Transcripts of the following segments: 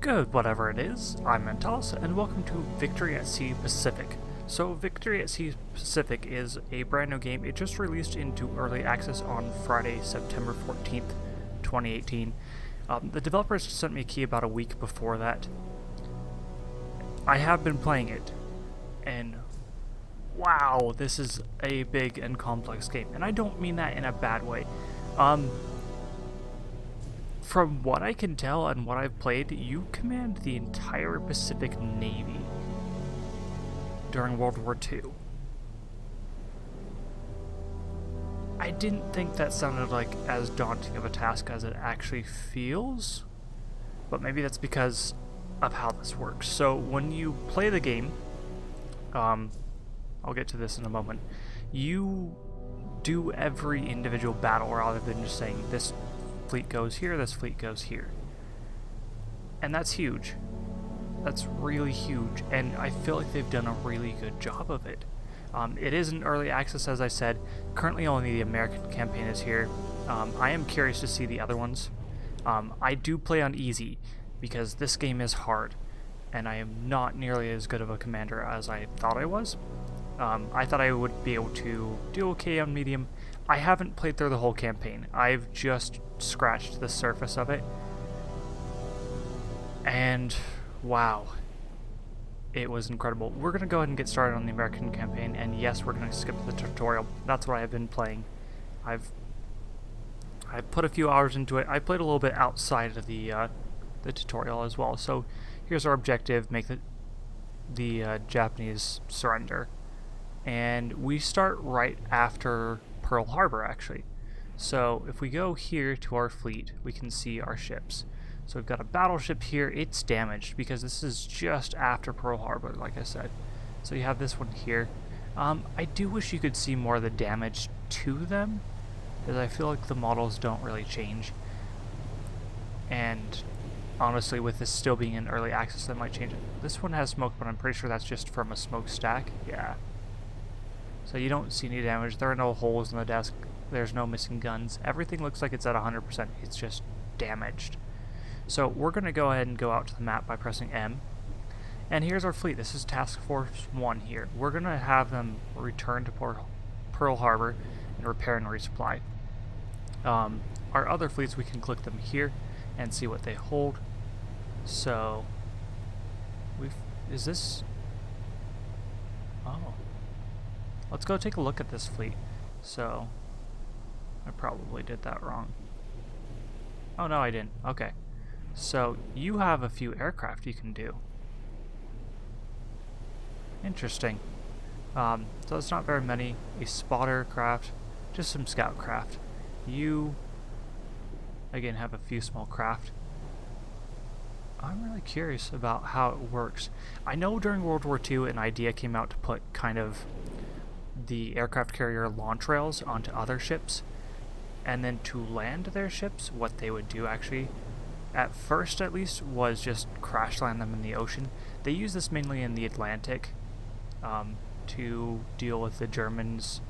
Good, whatever it is, I'm Mentos, and welcome to Victory at Sea Pacific. So Victory at Sea Pacific is a brand new game. It just released into early access on Friday, September 14th, 2018. The developers sent me a key about a week before that. I have been playing it, and wow, this is a big and complex game. And I don't mean that in a bad way. From what I can tell and what I've played, you command the entire Pacific Navy during World War II. I didn't think that sounded like as daunting of a task as it actually feels, but maybe that's because of how this works. So when you play the game, I'll get to this in a moment, you do every individual battle rather than just saying this fleet goes here, this fleet goes here. And that's huge. That's really huge, and I feel like they've done a really good job of it. It is in early access, as I said. Currently only the American campaign is here. I am curious to see the other ones. I do play on easy, because this game is hard, and I am not nearly as good of a commander as I thought I was. I thought I would be able to do okay on medium. I haven't played through the whole campaign. I've just scratched the surface of it. And wow, it was incredible. We're going to go ahead and get started on the American campaign, and yes, we're going to skip the tutorial. That's what I have been playing. I've put a few hours into it. I played a little bit outside of the tutorial as well. So here's our objective: make the Japanese surrender. And we start right after Pearl Harbor, actually. So if we go here to our fleet, we can see our ships. So we've got a battleship here. It's damaged because this is just after Pearl Harbor, like I said. So you have this one here. I do wish you could see more of the damage to them, because I feel like the models don't really change. And honestly, with this still being in early access, that might change it. This one has smoke, but I'm pretty sure that's just from a smokestack. Yeah. So you don't see any damage. There are no holes in the desk. There's no missing guns. Everything looks like it's at 100%. It's just damaged. So we're going to go ahead and go out to the map by pressing M. And here's our fleet. This is Task Force 1 here. We're going to have them return to Pearl Harbor and repair and resupply. Our other fleets, we can click them here and see what they hold. So, is this... Oh. Let's go take a look at this fleet. So, I probably did that wrong. Oh no, I didn't. Okay. So, you have a few aircraft you can do. Interesting. So it's not very many. A spotter craft, just some scout craft. You, again, have a few small craft. I'm really curious about how it works. I know during World War II an idea came out to put kind of the aircraft carrier launch rails onto other ships, and then to land their ships, what they would do actually, at first at least, was just crash land them in the ocean. They use this mainly in the Atlantic to deal with the Germans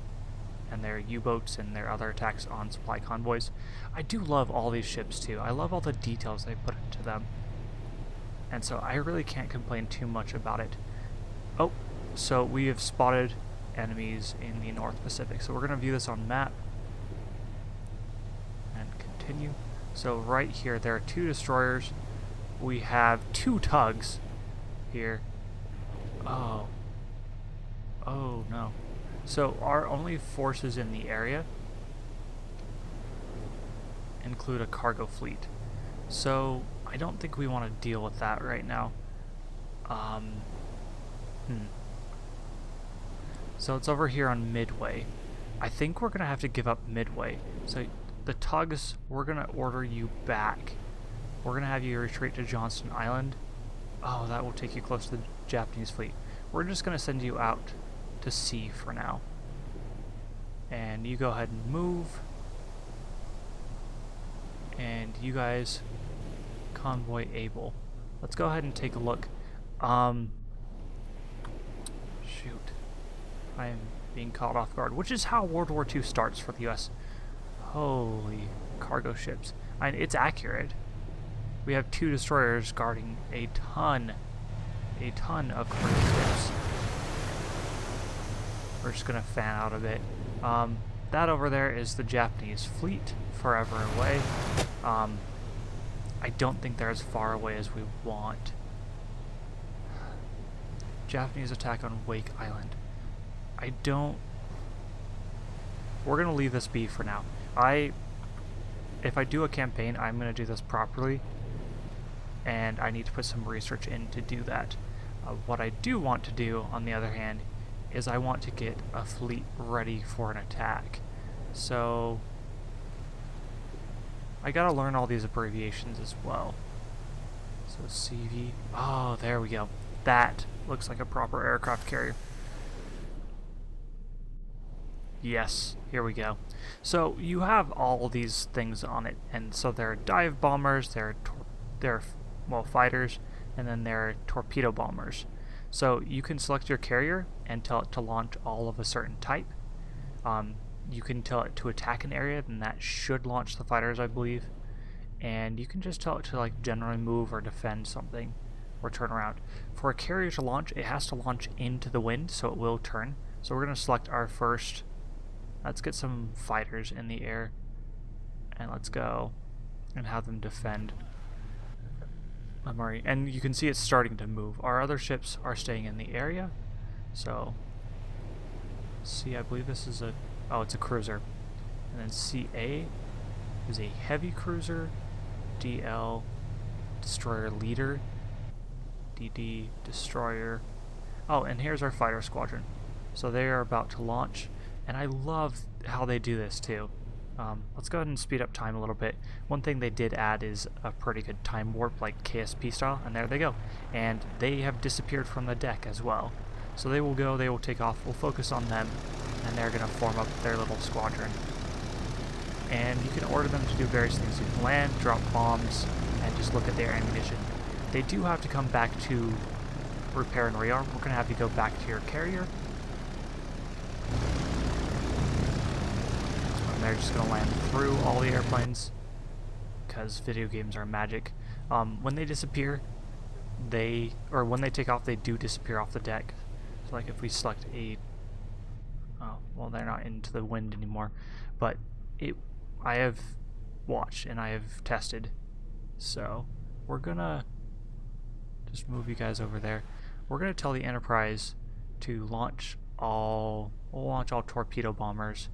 and their U-boats and their other attacks on supply convoys. I do love all these ships too. I love all the details they put into them. And so I really can't complain too much about it. Oh, so we have spotted enemies in the North Pacific. So we're going to view this on map and continue. So right here there are 2 destroyers. We have 2 tugs here. Oh no. So our only forces in the area include a cargo fleet. So I don't think we want to deal with that right now. So it's over here on Midway. I think we're going to have to give up Midway. So the tugs, we're going to order you back. We're going to have you retreat to Johnston Island. Oh, that will take you close to the Japanese fleet. We're just going to send you out to sea for now. And you go ahead and move. And you guys, convoy able. Let's go ahead and take a look. Shoot. I am being caught off guard, which is how World War II starts for the US. Holy cargo ships. I mean, it's accurate. we have 2 destroyers guarding a ton of cruise ships. We're just gonna fan out a bit. That over there is the Japanese fleet, forever away. I don't think they're as far away as we want. Japanese attack on Wake Island. We're gonna leave this be for now. If I do a campaign, I'm gonna do this properly, and I need to put some research in to do that. What I do want to do, on the other hand, is I want to get a fleet ready for an attack. So I gotta learn all these abbreviations as well. So CV. Oh, there we go. That looks like a proper aircraft carrier. Yes, here we go. So you have all these things on it, and so there are dive bombers, there are fighters, and then there are torpedo bombers. So you can select your carrier and tell it to launch all of a certain type. You can tell it to attack an area, and that should launch the fighters, I believe. And you can just tell it to like generally move or defend something or turn around. For a carrier to launch, it has to launch into the wind, so it will turn. So we're going to select our first. Let's get some fighters in the air, and let's go and have them defend a marine. And you can see it's starting to move. Our other ships are staying in the area. So see, I believe this is it's a cruiser. And then CA is a heavy cruiser. DL, destroyer leader. DD, destroyer. Oh, and here's our fighter squadron. So they are about to launch, and I love how they do this too. Let's go ahead and speed up time a little bit. One thing they did add is a pretty good time warp, like KSP style, and there they go. And they have disappeared from the deck as well. So they will go, they will take off, we'll focus on them, and they're going to form up their little squadron. And you can order them to do various things. You can land, drop bombs, and just look at their ammunition. They do have to come back to repair and rearm. We're going to have you go back to your carrier. And they're just going to land through all the airplanes, because video games are magic. When they disappear, when they take off, they do disappear off the deck. So like if we select well, they're not into the wind anymore, but I have watched and I have tested. So we're gonna just move you guys over there. We're gonna tell the Enterprise to launch all torpedo bombers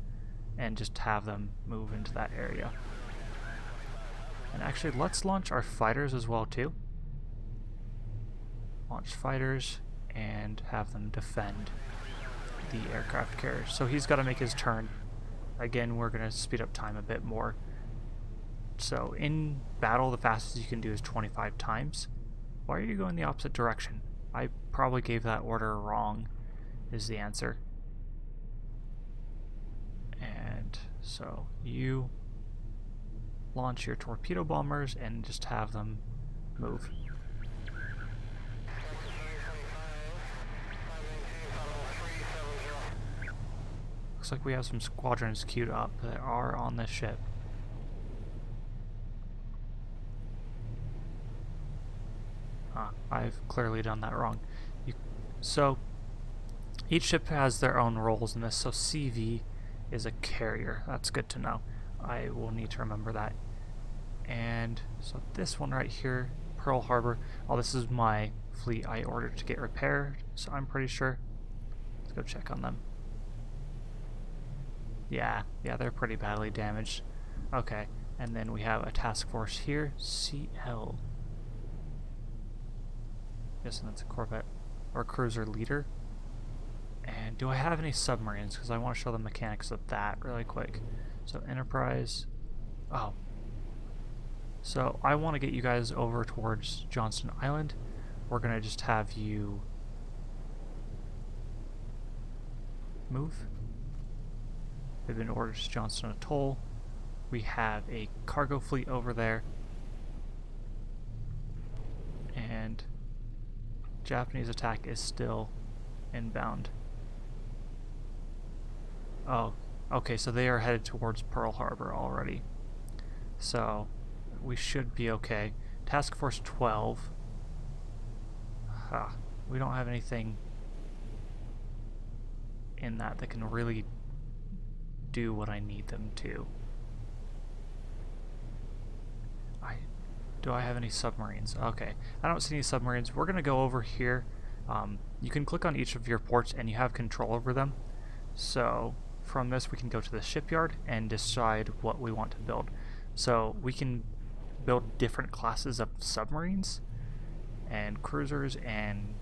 and just have them move into that area. And actually, let's launch our fighters as well too. Launch fighters and have them defend the aircraft carrier. So he's got to make his turn. Again, we're going to speed up time a bit more. So in battle, the fastest you can do is 25 times. Why are you going the opposite direction? I probably gave that order wrong, is the answer. And so you launch your torpedo bombers and just have them move. Looks like we have some squadrons queued up that are on this ship. I've clearly done that wrong. So each ship has their own roles in this. So CV is a carrier. That's good to know. I will need to remember that. And so this one right here, Pearl Harbor. Oh, this is my fleet I ordered to get repaired, so I'm pretty sure. Let's go check on them. Yeah, they're pretty badly damaged. Okay, and then we have a task force here, CL. Yes, and that's a corvette or cruiser leader. And do I have any submarines? Because I want to show the mechanics of that really quick. So Enterprise. Oh. So I want to get you guys over towards Johnston Island. We're going to just have you move. We've been ordered to Johnston Atoll. We have a cargo fleet over there. And Japanese attack is still inbound. Oh, okay, so they are headed towards Pearl Harbor already. So we should be okay. Task Force 12. We don't have anything in that can really do what I need them to. Do I have any submarines? Okay, I don't see any submarines. We're gonna go over here. You can click on each of your ports and you have control over them. So from this we can go to the shipyard and decide what we want to build. So we can build different classes of submarines and cruisers and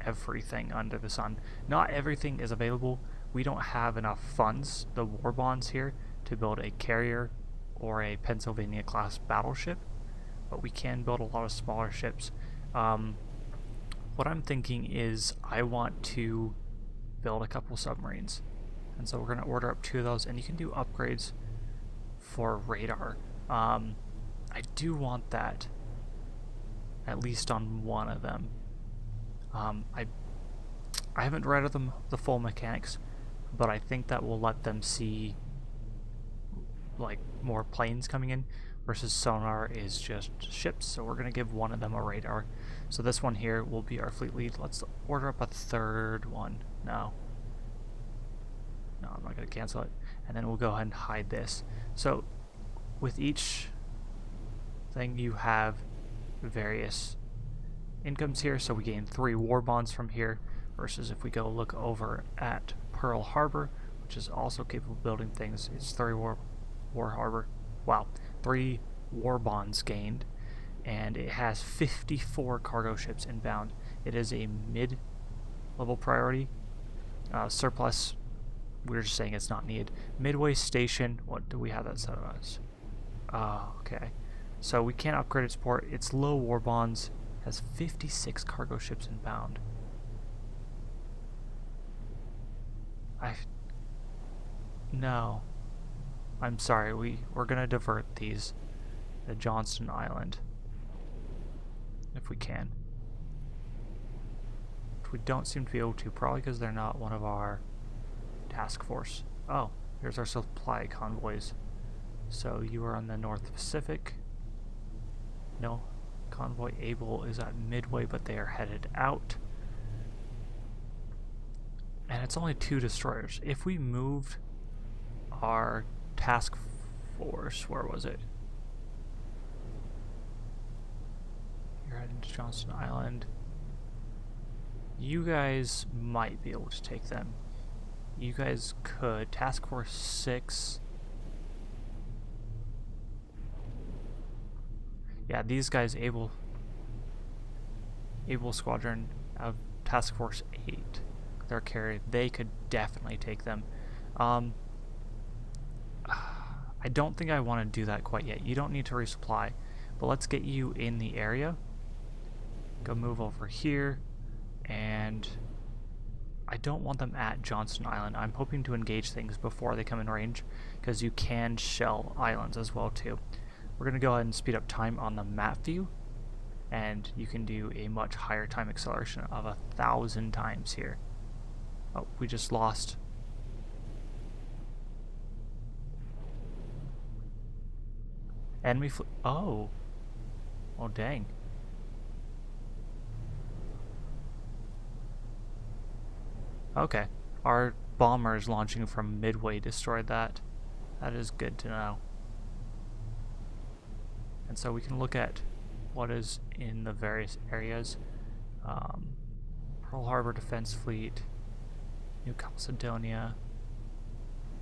everything under the sun. Not everything is available. We don't have enough funds, the war bonds here, to build a carrier or a Pennsylvania class battleship, but we can build a lot of smaller ships. What I'm thinking is I want to build a couple submarines, and so we're going to order up 2 of those, and you can do upgrades for radar. I do want that at least on one of them. I haven't read the full mechanics, but I think that will let them see like more planes coming in versus sonar is just ships. So we're going to give one of them a radar. So this one here will be our fleet lead. Let's order up a 3rd one. No, I'm not going to cancel it. And then we'll go ahead and hide this. So with each thing you have various incomes here. So we gain 3 war bonds from here versus if we go look over at Pearl Harbor, which is also capable of building things, it's 3 war harbor. Wow, 3 war bonds gained, and it has 54 cargo ships inbound. It is a mid-level priority. Surplus, we're just saying it's not needed. Midway station, what do we have that set as? Okay. So we can't upgrade its port. It's low war bonds, has 56 cargo ships inbound. No. I'm sorry, we're gonna divert these to Johnston Island. If we can. Which we don't seem to be able to, probably because they're not one of our task force. Oh, here's our supply convoys. So you are on the North Pacific. No, convoy Able is at Midway, but they are headed out. And it's only 2 destroyers. If we moved our task force, where was it? You're heading to Johnston Island. You guys might be able to take them. You guys could. Task Force 6. Yeah, these guys Able Squadron of Task Force 8. Their carrier, they could definitely take them. I don't think I want to do that quite yet. You don't need to resupply, but let's get you in the area. Go move over here, and I don't want them at Johnston Island. I'm hoping to engage things before they come in range, because you can shell islands as well too. We're going to go ahead and speed up time on the map view, and you can do a much higher time acceleration of 1,000 times here. Oh, we just lost. Enemy oh. Oh, dang. Okay. Our bombers launching from Midway destroyed that. That is good to know. And so we can look at what is in the various areas. Pearl Harbor Defense Fleet, New Caledonia.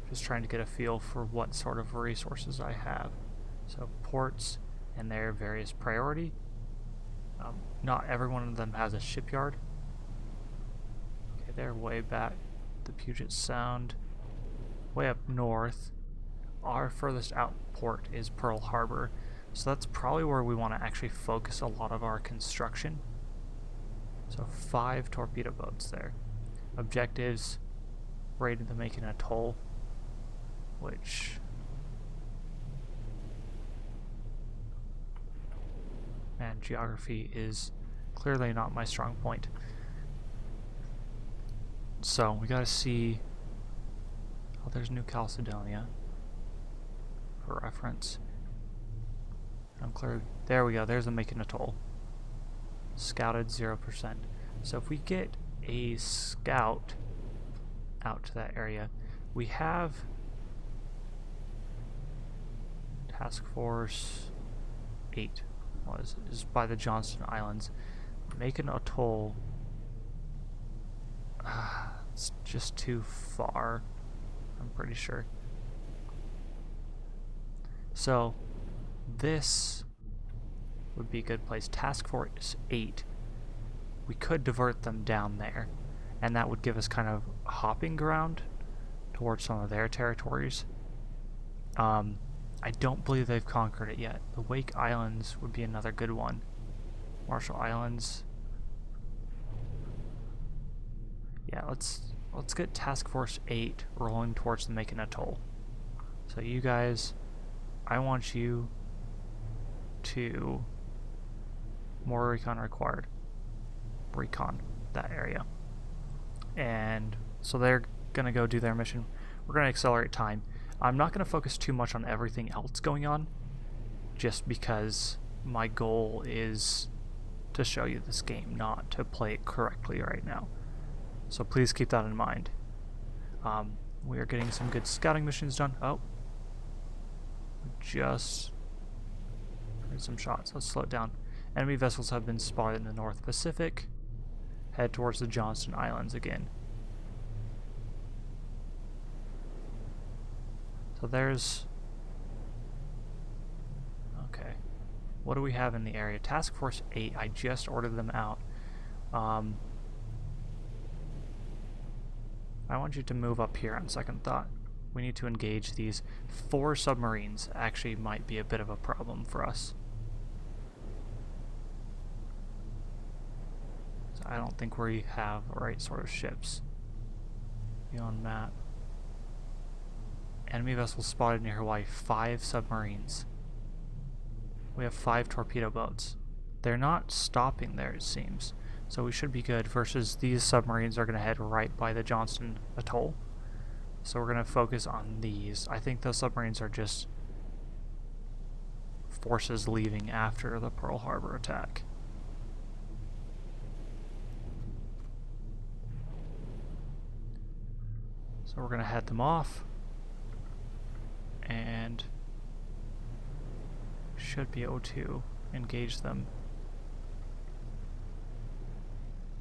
Just trying to get a feel for what sort of resources I have. So ports and their various priority. Not every one of them has a shipyard. Okay, they're way back. The Puget Sound. Way up north. Our furthest out port is Pearl Harbor. So that's probably where we want to actually focus a lot of our construction. So 5 torpedo boats there. Objectives, raided the Macon Atoll, which... and geography is clearly not my strong point. So we gotta see... oh, there's New Caledonia for reference. Unclear. There we go. There's a making a toll. Scouted 0%. So if we get a scout out to that area, we have Task Force 8 is by the Johnston Islands. Making a toll. It's just too far, I'm pretty sure. So this would be a good place. Task Force 8. We could divert them down there, and that would give us kind of hopping ground towards some of their territories. I don't believe they've conquered it yet. The Wake Islands would be another good one. Marshall Islands. Yeah, let's get Task Force 8 rolling towards the Making Atoll. So you guys, I want you to more recon required. Recon that area. And so they're gonna go do their mission. We're gonna accelerate time. I'm not gonna focus too much on everything else going on, just because my goal is to show you this game, not to play it correctly right now. So please keep that in mind. We are getting some good scouting missions done. Oh, just heard some shots. Let's slow it down. Enemy vessels have been spotted in the North Pacific. Head towards the Johnston Islands again. So there's... Okay. What do we have in the area? Task Force 8. I just ordered them out. I want you to move up here on second thought. We need to engage these 4 submarines. Actually might be a bit of a problem for us. So I don't think we have the right sort of ships. Beyond map. Enemy vessels spotted near Hawaii. 5 submarines. We have 5 torpedo boats. They're not stopping there, it seems. So we should be good, versus these submarines are going to head right by the Johnston Atoll. So we're going to focus on these. I think those submarines are just forces leaving after the Pearl Harbor attack. So we're going to head them off. And should be able to engage them.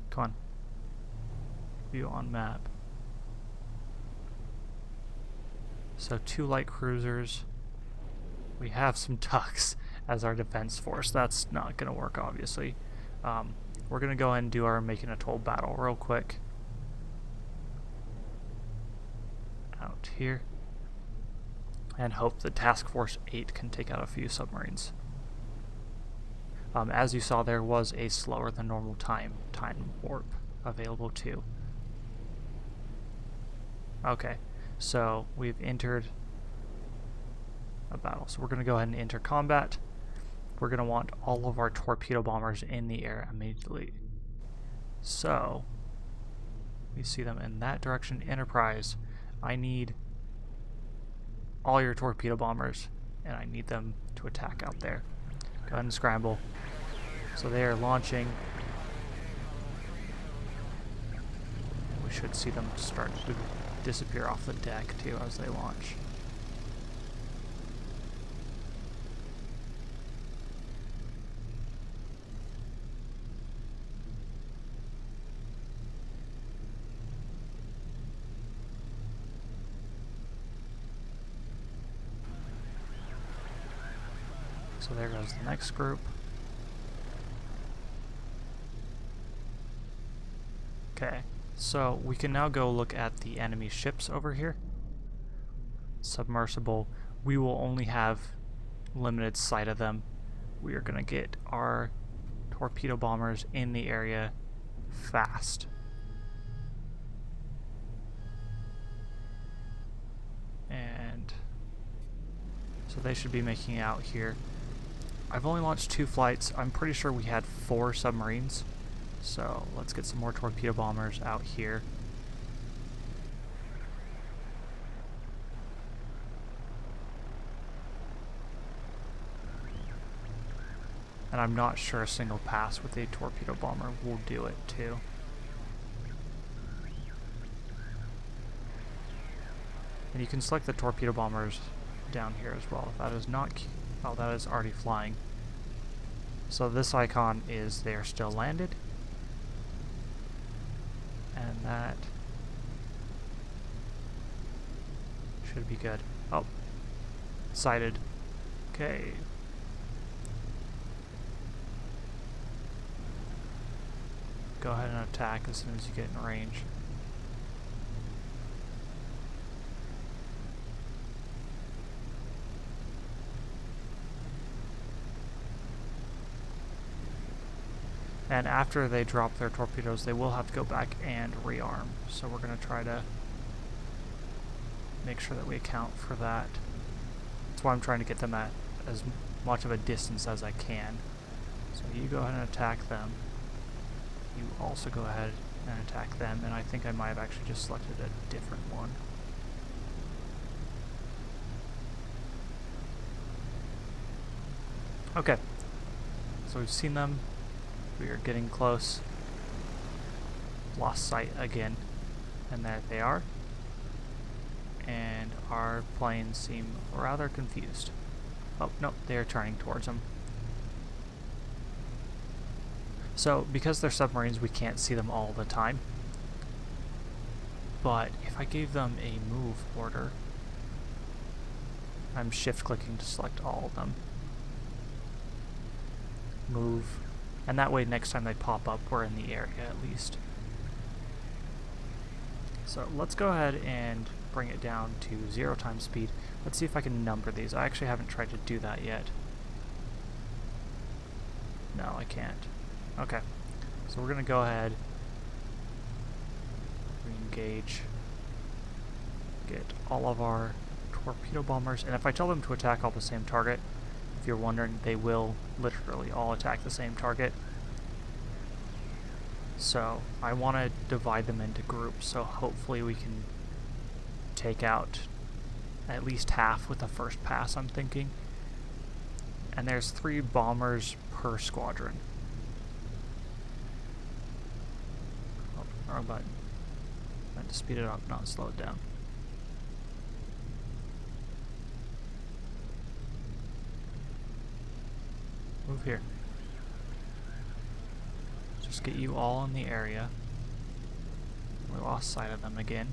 Come on. View on map. So 2 light cruisers. We have some tugs as our defense force. That's not going to work, obviously. We're going to go ahead and do our Making Atoll battle real quick. Out here. And hope the Task Force 8 can take out a few submarines. As you saw, there was a slower than normal time warp available too. Okay, so we've entered a battle. So we're going to go ahead and enter combat. We're going to want all of our torpedo bombers in the air immediately. So, we see them in that direction. Enterprise, I need all your torpedo bombers, and I need them to attack out there. Go ahead and scramble. So they are launching. We should see them start to disappear off the deck too as they launch. So there goes the next group. Okay, so we can now go look at the enemy ships over here. Submersible. We will only have limited sight of them. We are going to get our torpedo bombers in the area fast. And so they should be making it out here. I've only launched 2 flights. I'm pretty sure we had 4 submarines. So let's get some more torpedo bombers out here. And I'm not sure a single pass with a torpedo bomber will do it too. And you can select the torpedo bombers down here as well. That is not... oh, that is already flying. So this icon is they are still landed. And that should be good. Oh, sighted. Okay. Go ahead and attack as soon as you get in range. And after they drop their torpedoes, they will have to go back and rearm. So we're going to try to make sure that we account for that. That's why I'm trying to get them at as much of a distance as I can. So you go ahead and attack them. You also go ahead and attack them, and I think I might have actually just selected a different one. Okay, so we've seen them. We are getting close. Lost sight again, and there they are. And our planes seem rather confused. Oh, no, they are turning towards them. So, because they're submarines, we can't see them all the time. But if I gave them a move order, I'm shift-clicking to select all of them. Move. And that way, next time they pop up, we're in the area at least. So let's go ahead and bring it down to 0 times speed. Let's see if I can number these. I actually haven't tried to do that yet. No, I can't. Okay, so we're going to go ahead, re-engage, get all of our torpedo bombers, and if I tell them to attack all the same target, if you're wondering, they will literally all attack the same target. So I want to divide them into groups, so hopefully we can take out at least half with the first pass, I'm thinking. And there's 3 bombers per squadron. Oh, wrong button. I meant to speed it up, not slow it down. Move here. Just get you all in the area. We lost sight of them again.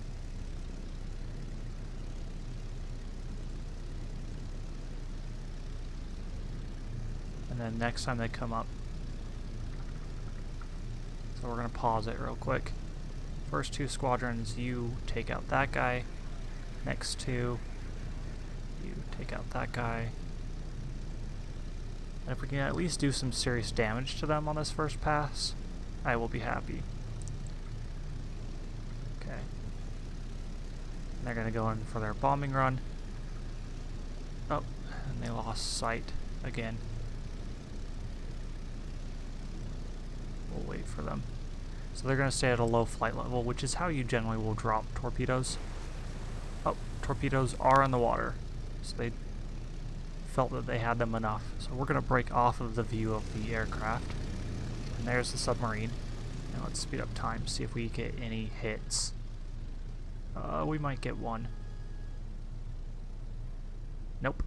And then next time they come up. So we're going to pause it real quick. First 2 squadrons, you take out that guy. Next 2, you take out that guy. And if we can at least do some serious damage to them on this first pass, I will be happy. Okay. And they're going to go in for their bombing run. Oh, and they lost sight again. We'll wait for them. So they're going to stay at a low flight level, which is how you generally will drop torpedoes. Oh, torpedoes are in the water. So they felt that they had them enough. So we're going to break off of the view of the aircraft. And there's the submarine. And let's speed up time, see if we get any hits. We might get one. Nope.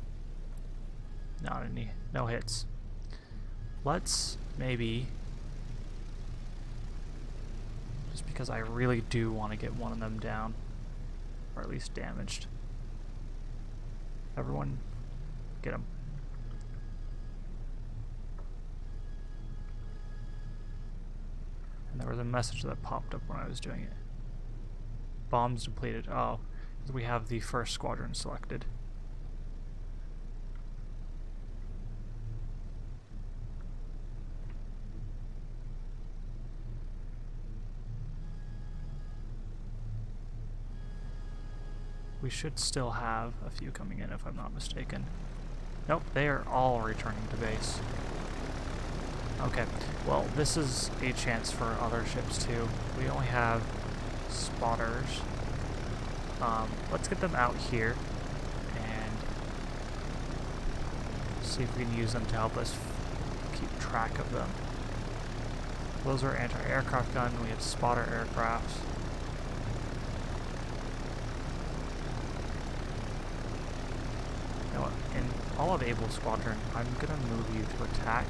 Not any. No hits. Let's maybe... just because I really do want to get one of them down. Or at least damaged. Everyone... get him. And there was a message that popped up when I was doing it. Bombs depleted. Oh, we have the first squadron selected. We should still have a few coming in if I'm not mistaken. Nope, they are all returning to base. Okay, well, this is a chance for other ships too. We only have spotters. Let's get them out here and see if we can use them to help us keep track of them. Those are anti-aircraft gun. We have spotter aircrafts. You know what? In all of Able's squadron, I'm gonna move you to attack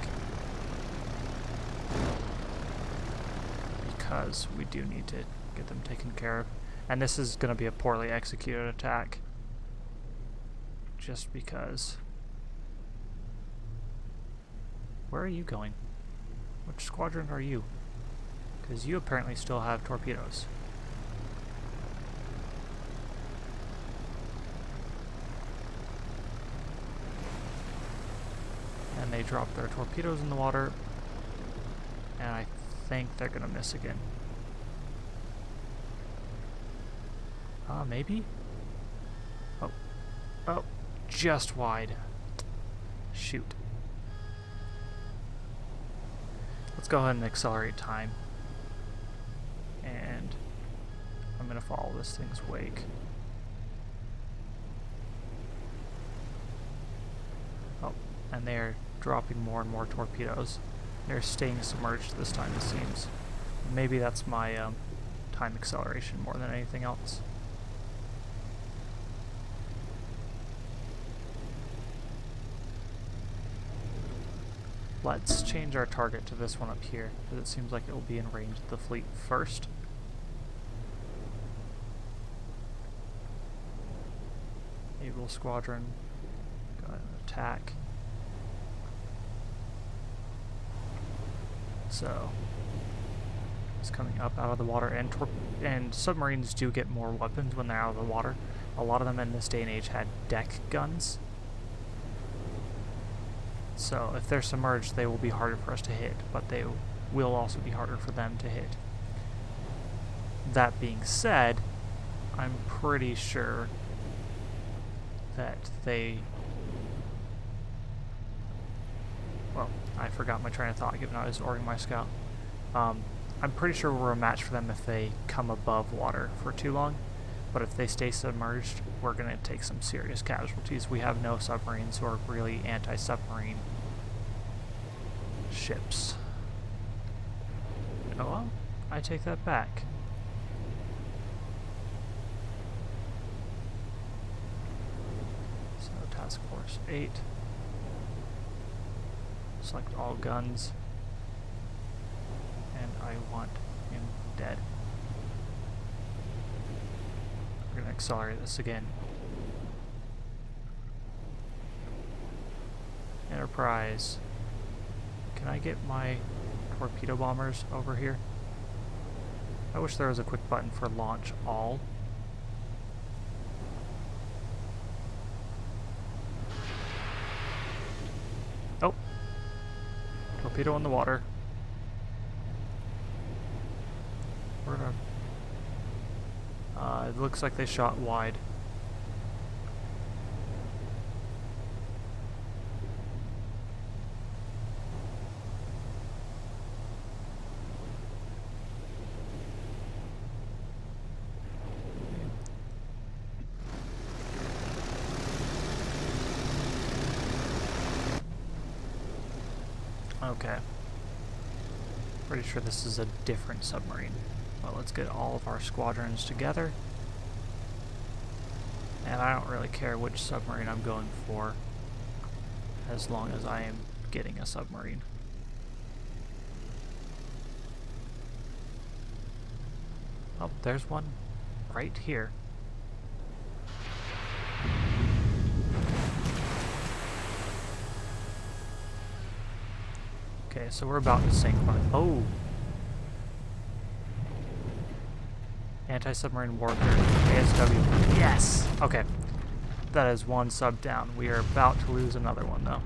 because we do need to get them taken care of. And this is gonna be a poorly executed attack. Just because. Where are you going? Which squadron are you? Because you apparently still have torpedoes. And they drop their torpedoes in the water. And I think they're gonna miss again. Maybe? Oh. Oh. Just wide. Shoot. Let's go ahead and accelerate time. And I'm gonna follow this thing's wake. Oh, and they're dropping more and more torpedoes. They're staying submerged this time, it seems. Maybe that's my time acceleration more than anything else. Let's change our target to this one up here, because it seems like it will be in range of the fleet first. Naval squadron, go ahead and attack. So, it's coming up out of the water, and submarines do get more weapons when they're out of the water. A lot of them in this day and age had deck guns. So if they're submerged, they will be harder for us to hit, but they will also be harder for them to hit. That being said, I'm pretty sure that they... Well, I forgot my train of thought given I was ordering my scout. I'm pretty sure we're a match for them if they come above water for too long, but if they stay submerged, we're going to take some serious casualties. We have no submarines who are really anti-submarine ships. Oh well, I take that back. So Task Force 8. Select all guns. And I want him dead. We're going to accelerate this again. Enterprise. Can I get my torpedo bombers over here? I wish there was a quick button for launch all. Oh! Torpedo in the water. We're gonna... it looks like they shot wide. Okay. Pretty sure this is a different submarine. Well, let's get all of our squadrons together. And I don't really care which submarine I'm going for, as long as I am getting a submarine. Oh, there's one right here. Okay, so we're about to sink one. Oh! Anti-submarine warfare, ASW. Yes! Okay. That is one sub down. We are about to lose another one, though.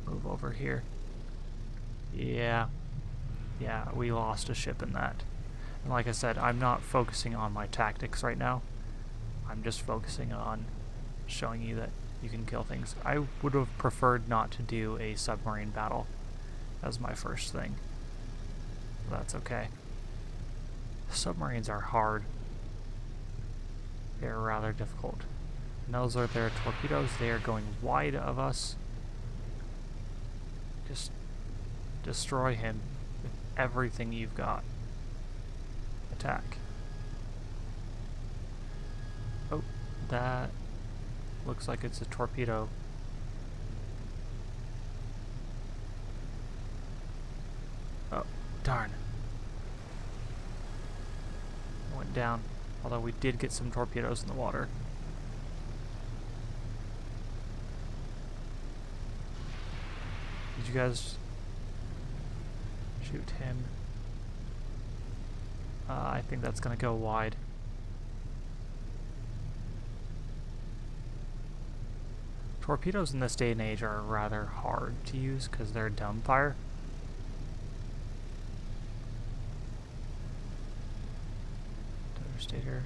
Move over here. Yeah. Yeah, we lost a ship in that. And like I said, I'm not focusing on my tactics right now. I'm just focusing on showing you that you can kill things. I would have preferred not to do a submarine battle as my first thing. But that's okay. Submarines are hard. They're rather difficult. And those are their torpedoes. They are going wide of us. Just destroy him with everything you've got. Attack. Oh, that looks like it's a torpedo. Oh, darn. Went down. Although we did get some torpedoes in the water. Did you guys shoot him? I think that's gonna go wide. Torpedoes in this day and age are rather hard to use because they're dumbfire. Devastator.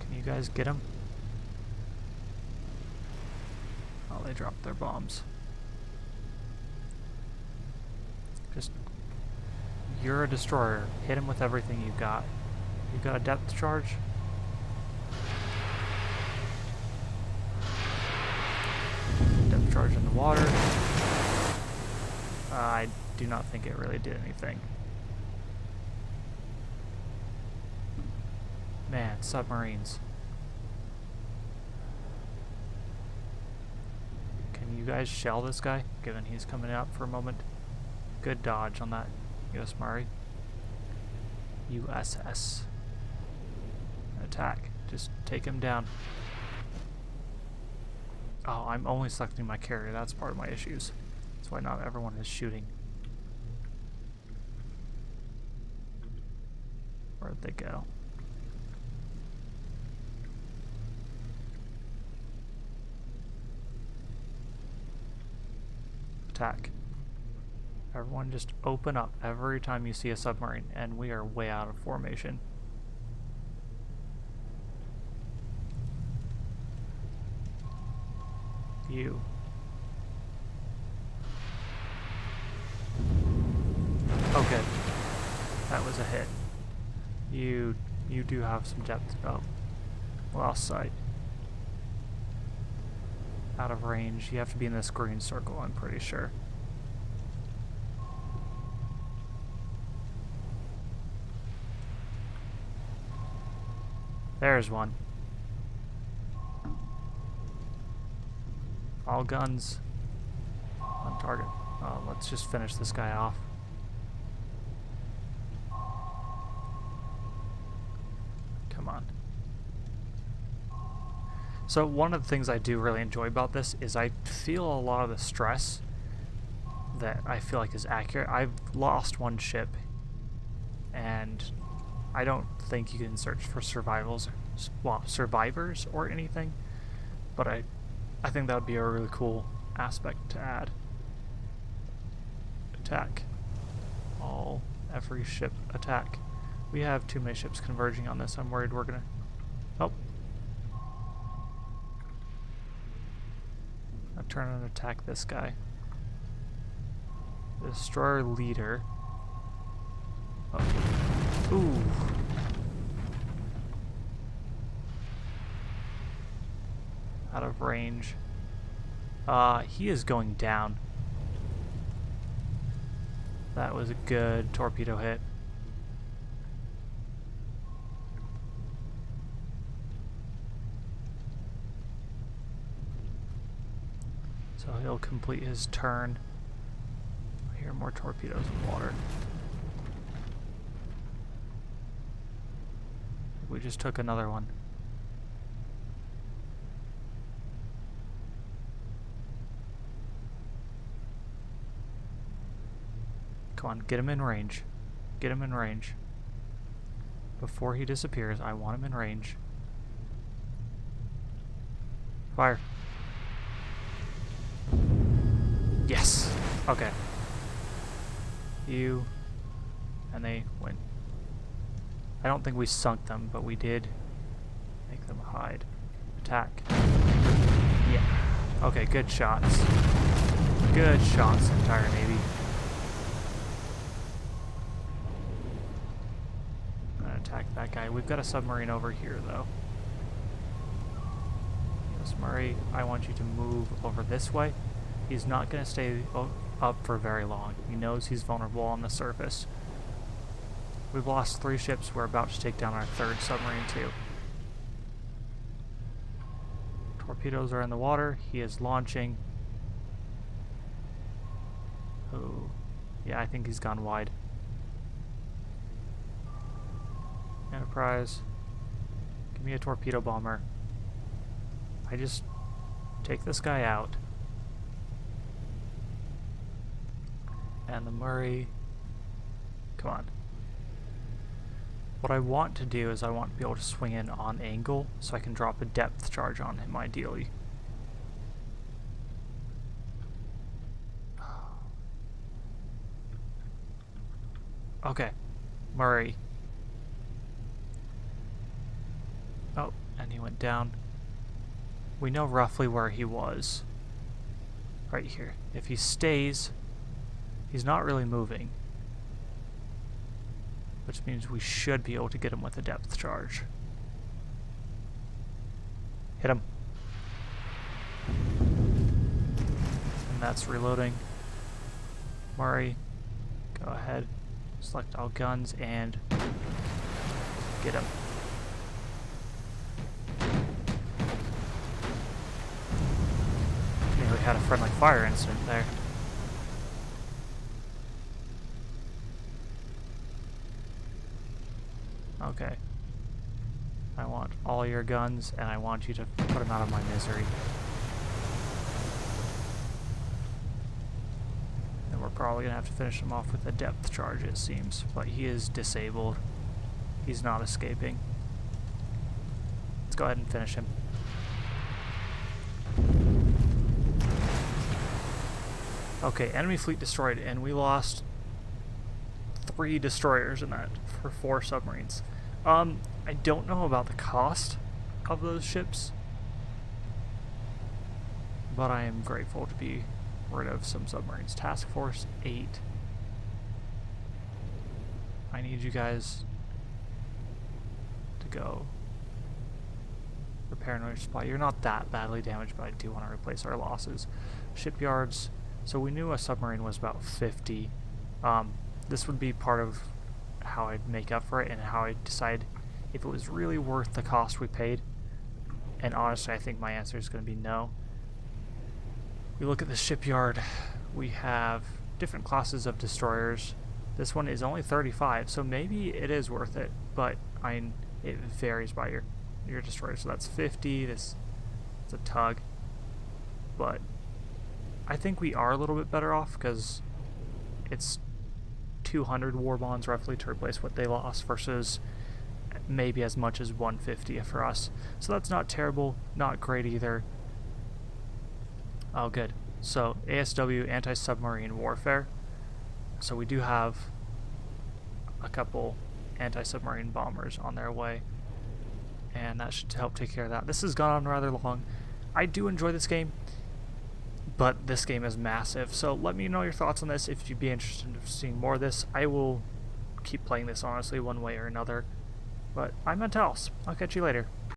Can you guys get him? Oh, they dropped their bombs. Just, you're a destroyer. Hit him with everything you've got. You've got a depth charge? Depth charge in the water. I do not think it really did anything. Man, submarines. Can you guys shell this guy, given he's coming out for a moment? Good dodge on that, U.S. Murray. USS. Attack. Just take him down. Oh, I'm only selecting my carrier. That's part of my issues. That's why not everyone is shooting. Where'd they go? Attack. Everyone just open up every time you see a submarine, and we are way out of formation. You. Okay. That was a hit. You do have some depth. Oh. Lost sight. Out of range. You have to be in this green circle, I'm pretty sure. There's one. All guns on target. Let's just finish this guy off. Come on. So one of the things I do really enjoy about this is I feel a lot of the stress that I feel like is accurate. I've lost one ship, and I don't think you can search for survivors or anything, but I think that would be a really cool aspect to add. Attack. Every ship attack. We have too many ships converging on this. I'm worried we're gonna... Oh. I'll turn and attack this guy. Destroyer leader. Oh. Ooh. Out of range. He is going down. That was a good torpedo hit. So he'll complete his turn. I hear more torpedoes in water. We just took another one. Come on, get him in range. Get him in range. Before he disappears, I want him in range. Fire. Yes! Okay. You. And they win. I don't think we sunk them, but we did make them hide. Attack. Yeah. Okay, good shots. Good shots, entire Navy. attack that guy. We've got a submarine over here, though. Yes, Murray, I want you to move over this way. He's not going to stay up for very long. He knows he's vulnerable on the surface. We've lost 3 ships. We're about to take down our 3rd submarine, too. Torpedoes are in the water. He is launching. Oh, yeah, I think he's gone wide. Enterprise, give me a torpedo bomber. I just take this guy out. And the Murray, come on. What I want to do is I want to be able to swing in on angle so I can drop a depth charge on him, ideally. Okay, Murray. Oh, and he went down. We know roughly where he was. Right here. If he stays, he's not really moving. Which means we should be able to get him with a depth charge. Hit him. And that's reloading. Murray, go ahead. Select all guns and get him. Nearly had a friendly fire incident there. Okay. I want all your guns, and I want you to put him out of my misery. And we're probably going to have to finish him off with a depth charge, it seems. But he is disabled. He's not escaping. Let's go ahead and finish him. Okay, enemy fleet destroyed, and we lost 3 destroyers in that for 4 submarines. I don't know about the cost of those ships, but I am grateful to be rid of some submarines. Task Force 8. I need you guys to go repair another supply. You're not that badly damaged, but I do want to replace our losses. Shipyards. So we knew a submarine was about 50. This would be part of how I'd make up for it and how I'd decide if it was really worth the cost we paid. And honestly, I think my answer is going to be no. We look at the shipyard. We have different classes of destroyers. This one is only 35, so maybe it is worth it, but it varies by your destroyer. So that's 50. It's a tug. But I think we are a little bit better off because it's 200 war bonds roughly to replace what they lost versus maybe as much as 150 for us. So that's not terrible, not great either. Oh, good. So ASW, anti-submarine warfare. So we do have a couple anti-submarine bombers on their way, and that should help take care of that. This has gone on rather long. I do enjoy this game, but this game is massive, so let me know your thoughts on this if you'd be interested in seeing more of this. I will keep playing this, honestly, one way or another. But I'm Naval. I'll catch you later.